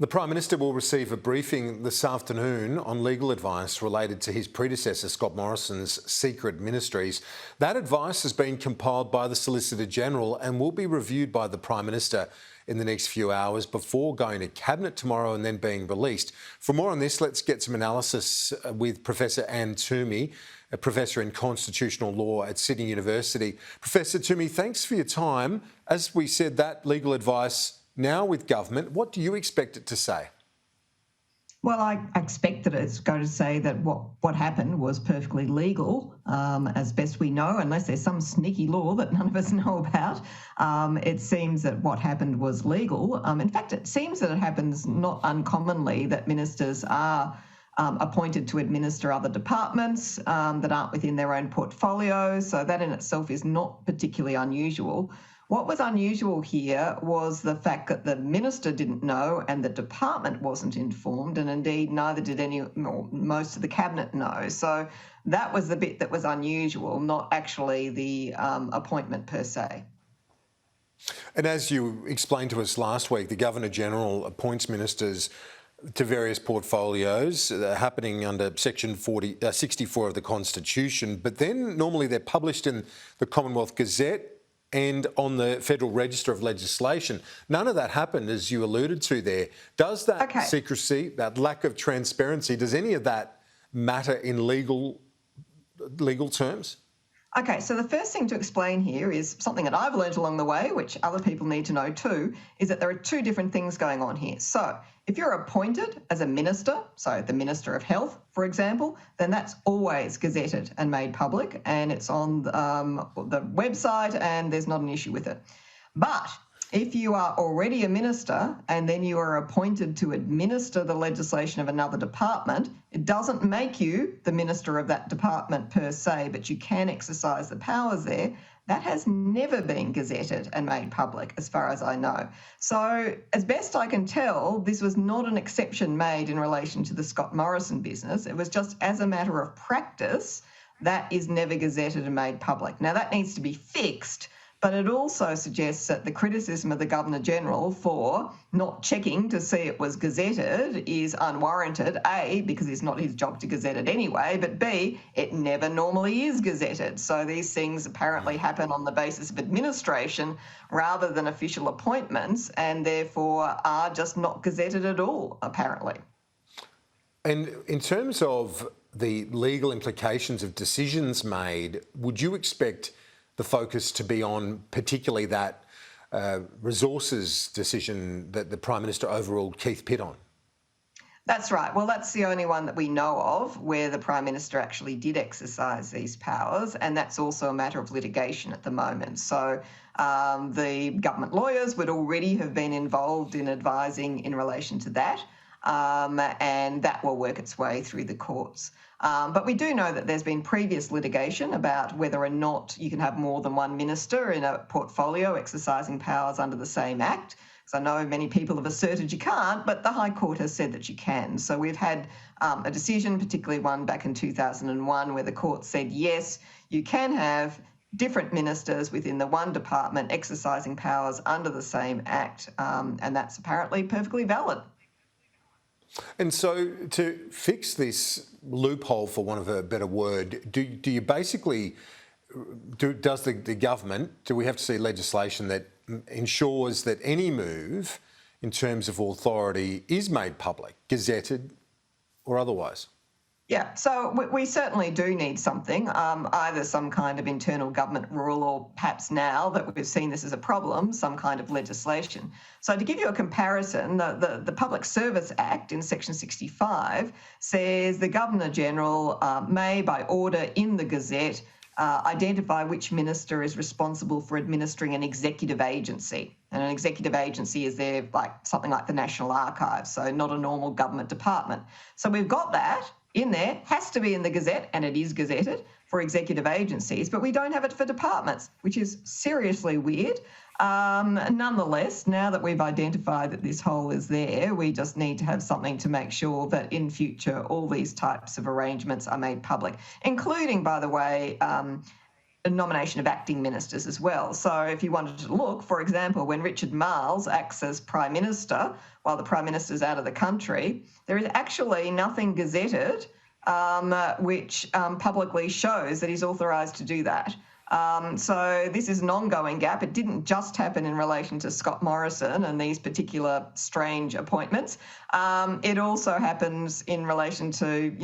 The Prime Minister will receive a briefing this afternoon on legal advice related to his predecessor, Scott Morrison's secret ministries. That advice has been compiled by the Solicitor General and will be reviewed by the Prime Minister in the next few hours before going to Cabinet tomorrow and then being released. For more on this, let's get some analysis with Professor Anne Twomey, a Professor in Constitutional Law at Sydney University. Professor Twomey, thanks for your time. As we said, that legal advice now with government, what do you expect it to say? Well, I expect that it's going to say that what happened was perfectly legal, as best we know, unless there's some sneaky law that none of us know about. It seems that what happened was legal. In fact, it seems that it happens not uncommonly that ministers are appointed to administer other departments that aren't within their own portfolio. So that in itself is not particularly unusual. What was unusual here was the fact that the minister didn't know and the department wasn't informed, and indeed neither did most of the cabinet know. So that was the bit that was unusual, not actually the appointment per se. And as you explained to us last week, the Governor-General appoints ministers to various portfolios happening under Section 64 of the Constitution, but then normally they're published in the Commonwealth Gazette and on the Federal Register of Legislation. None of that happened, as you alluded to there. Does that secrecy, that lack of transparency, does any of that matter in legal terms? Okay, so the first thing to explain here is something that I've learned along the way, which other people need to know too, is that there are two different things going on here. So if you're appointed as a minister, so the Minister of Health, for example, then that's always gazetted and made public, and it's on the website and there's not an issue with it. But if you are already a minister and then you are appointed to administer the legislation of another department, it doesn't make you the minister of that department per se, but you can exercise the powers there. That has never been gazetted and made public, as far as I know. So as best I can tell, this was not an exception made in relation to the Scott Morrison business. It was just as a matter of practice, that is never gazetted and made public. Now, that needs to be fixed, but it also suggests that the criticism of the Governor-General for not checking to see it was gazetted is unwarranted, A, because it's not his job to gazette it anyway, but B, it never normally is gazetted. So these things apparently happen on the basis of administration rather than official appointments, and therefore are just not gazetted at all, apparently. And in terms of the legal implications of decisions made, would you expect the focus to be on particularly that resources decision that the Prime Minister overruled Keith Pitt on? That's right. Well, that's the only one that we know of where the Prime Minister actually did exercise these powers, and that's also a matter of litigation at the moment. So the government lawyers would already have been involved in advising in relation to that, and that will work its way through the courts. But we do know that there's been previous litigation about whether or not you can have more than one minister in a portfolio exercising powers under the same act. Because I know many people have asserted you can't, but the High Court has said that you can. So we've had a decision, particularly one back in 2001, where the court said, yes, you can have different ministers within the one department exercising powers under the same act, and that's apparently perfectly valid. And so to fix this loophole, for want of a better word, do you basically, does the government, do we have to see legislation that ensures that any move in terms of authority is made public, gazetted or otherwise? Yeah, so we certainly do need something, either some kind of internal government rule or perhaps now that we've seen this as a problem, some kind of legislation. So to give you a comparison, the Public Service Act in Section 65 says the Governor-General may, by order in the Gazette, identify which minister is responsible for administering an executive agency. And an executive agency is there like something like the National Archives, so not a normal government department. So we've got that in there, has to be in the Gazette, and it is gazetted for executive agencies, but we don't have it for departments, which is seriously weird. Nonetheless, now that we've identified that this hole is there, we just need to have something to make sure that in future all these types of arrangements are made public, including, by the way, a nomination of acting ministers as well. So if you wanted to look, for example, when Richard Marles acts as Prime Minister while the Prime Minister's out of the country, there is actually nothing gazetted which publicly shows that he's authorised to do that. So this is an ongoing gap. It didn't just happen in relation to Scott Morrison and these particular strange appointments. It also happens in relation to,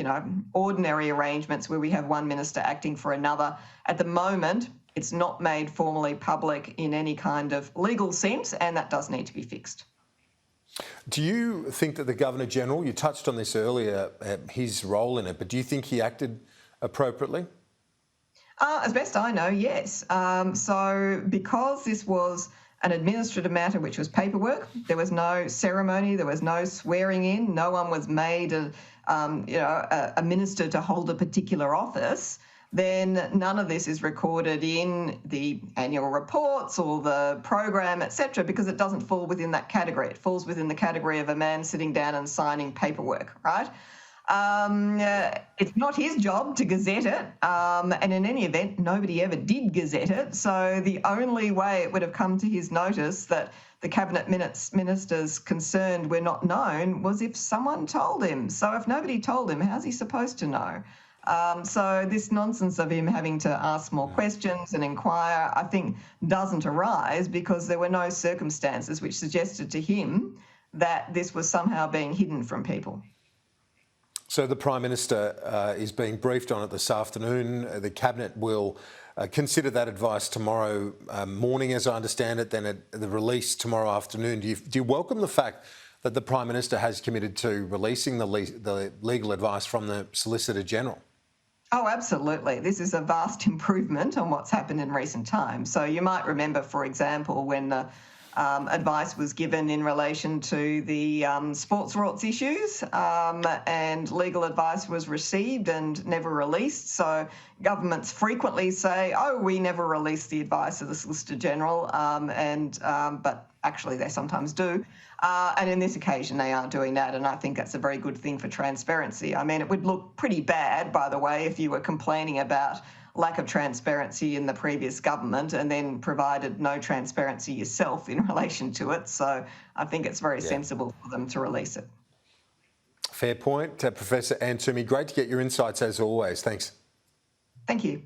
ordinary arrangements where we have one minister acting for another. At the moment, it's not made formally public in any kind of legal sense, and that does need to be fixed. Do you think that the Governor-General, you touched on this earlier, his role in it, but do you think he acted appropriately? As best I know, yes. So because this was an administrative matter which was paperwork, there was no ceremony, there was no swearing in, no one was made a minister to hold a particular office, then none of this is recorded in the annual reports or the program, etc., because it doesn't fall within that category. It falls within the category of a man sitting down and signing paperwork, right? It's not his job to gazette it, and in any event, nobody ever did gazette it. So the only way it would have come to his notice that the cabinet ministers concerned were not known was if someone told him. So if nobody told him, how's he supposed to know? So this nonsense of him having to ask more questions and inquire, I think, doesn't arise because there were no circumstances which suggested to him that this was somehow being hidden from people. So the Prime Minister is being briefed on it this afternoon. The Cabinet will consider that advice tomorrow morning, as I understand it, then at the release tomorrow afternoon. Do you welcome the fact that the Prime Minister has committed to releasing the legal advice from the Solicitor General? Oh, absolutely. This is a vast improvement on what's happened in recent times. So you might remember, for example, when the advice was given in relation to the sports rorts issues and legal advice was received and never released. So governments frequently say, oh, we never released the advice of the Solicitor General, but actually they sometimes do. And in this occasion, they aren't doing that. And I think that's a very good thing for transparency. I mean, it would look pretty bad, by the way, if you were complaining about lack of transparency in the previous government and then provided no transparency yourself in relation to it. So I think it's very sensible for them to release it. Fair point. Professor Anne Twomey, great to get your insights as always. Thanks. Thank you.